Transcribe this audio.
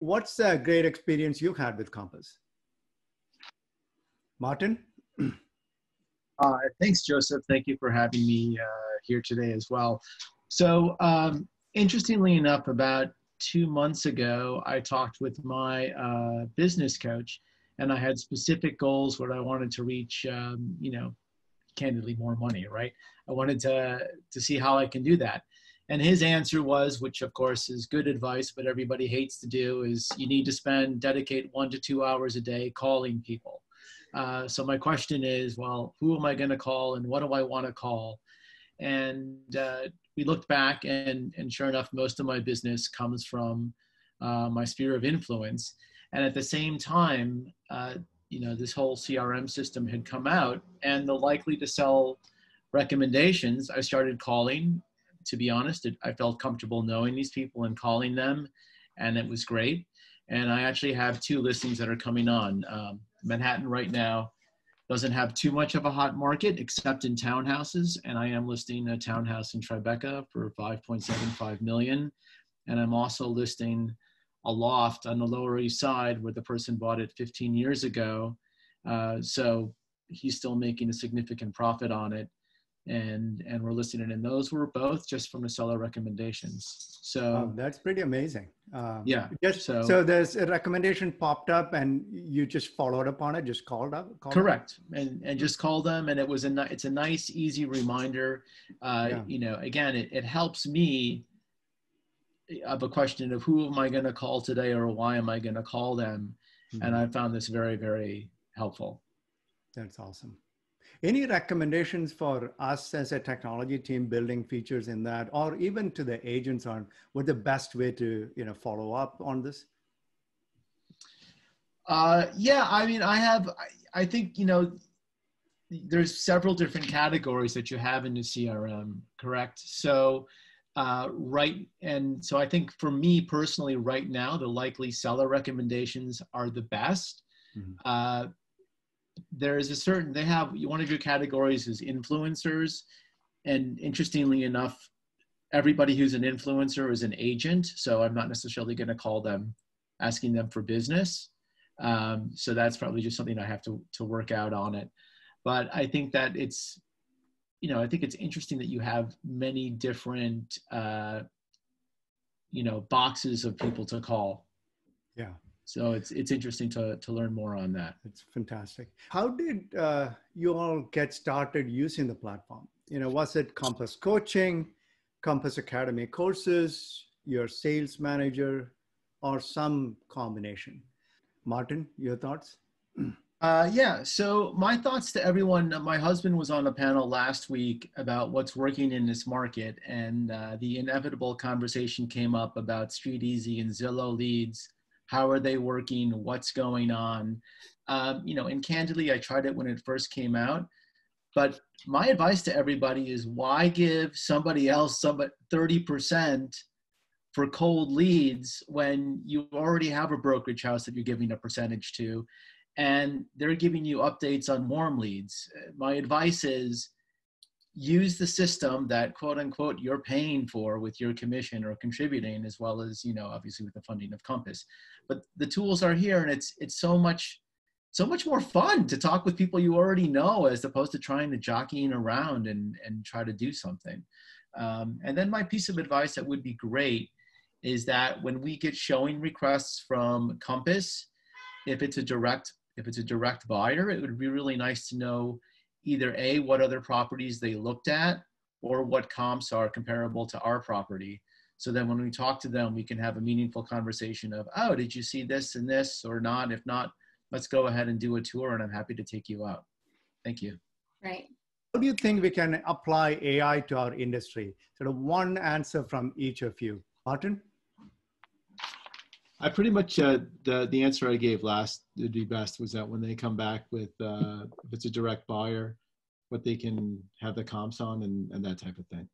what's a great experience you had with Compass? Martin? Thanks, Joseph. Thank you for having me here today as well. So interestingly enough, about 2 months ago, I talked with my business coach, and I had specific goals where I wanted to reach, candidly, more money, right? I wanted to see how I can do that. And his answer was, which of course is good advice, but everybody hates to do, is you need to dedicate 1 to 2 hours a day calling people. So my question is, well, who am I going to call and what do I want to call? And we looked back and sure enough, most of my business comes from my sphere of influence. And at the same time, this whole CRM system had come out, and the likely to sell recommendations, I started calling. To be honest, I felt comfortable knowing these people and calling them, and it was great. And I actually have 2 listings that are coming on. Manhattan right now doesn't have too much of a hot market except in townhouses, and I am listing a townhouse in Tribeca for $5.75 million. And I'm also listing a loft on the Lower East Side where the person bought it 15 years ago. So he's still making a significant profit on it. And we're listing it. And those were both just from the seller recommendations. So that's pretty amazing. Yeah. So there's a recommendation popped up and you just followed up on it, just called up? Correct. And just called them. And it's a nice, easy reminder. Again, it helps me of a question of who am I going to call today or why am I going to call them? Mm-hmm. And I found this very, very helpful. That's awesome. Any recommendations for us as a technology team building features in that, or even to the agents on what the best way to, follow up on this? Yeah, I mean, I think, there's several different categories that you have in the CRM, correct? So, so I think for me personally right now, the likely seller recommendations are the best. Mm-hmm. There is one of your categories is influencers. And interestingly enough, everybody who's an influencer is an agent. So I'm not necessarily going to call them, asking them for business. So that's probably just something I have to work out on it. But I think that it's interesting that you have many different, boxes of people to call. Yeah. So it's interesting to learn more on that. It's fantastic. How did you all get started using the platform? Was it Compass Coaching, Compass Academy courses, your sales manager, or some combination? Martin, your thoughts? Yeah, so my thoughts to everyone, my husband was on a panel last week about what's working in this market, and the inevitable conversation came up about StreetEasy and Zillow leads. How are they working? What's going on? And candidly, I tried it when it first came out, but my advice to everybody is why give somebody else 30% for cold leads when you already have a brokerage house that you're giving a percentage to, and they're giving you updates on warm leads. My advice is use the system that quote unquote you're paying for with your commission or contributing, as well as, obviously with the funding of Compass. But the tools are here, and it's so much more fun to talk with people you already know as opposed to trying to jockeying around and try to do something. And then my piece of advice that would be great is that when we get showing requests from Compass, if it's a direct buyer, it would be really nice to know either A, what other properties they looked at, or what comps are comparable to our property. So then when we talk to them, we can have a meaningful conversation of, oh, did you see this and this or not? If not, let's go ahead and do a tour, and I'm happy to take you out. Thank you. Right. How do you think we can apply AI to our industry? Sort of one answer from each of you. Martin? I pretty much, the answer I gave last would be best was that when they come back with, if it's a direct buyer, what they can have the comps on and that type of thing.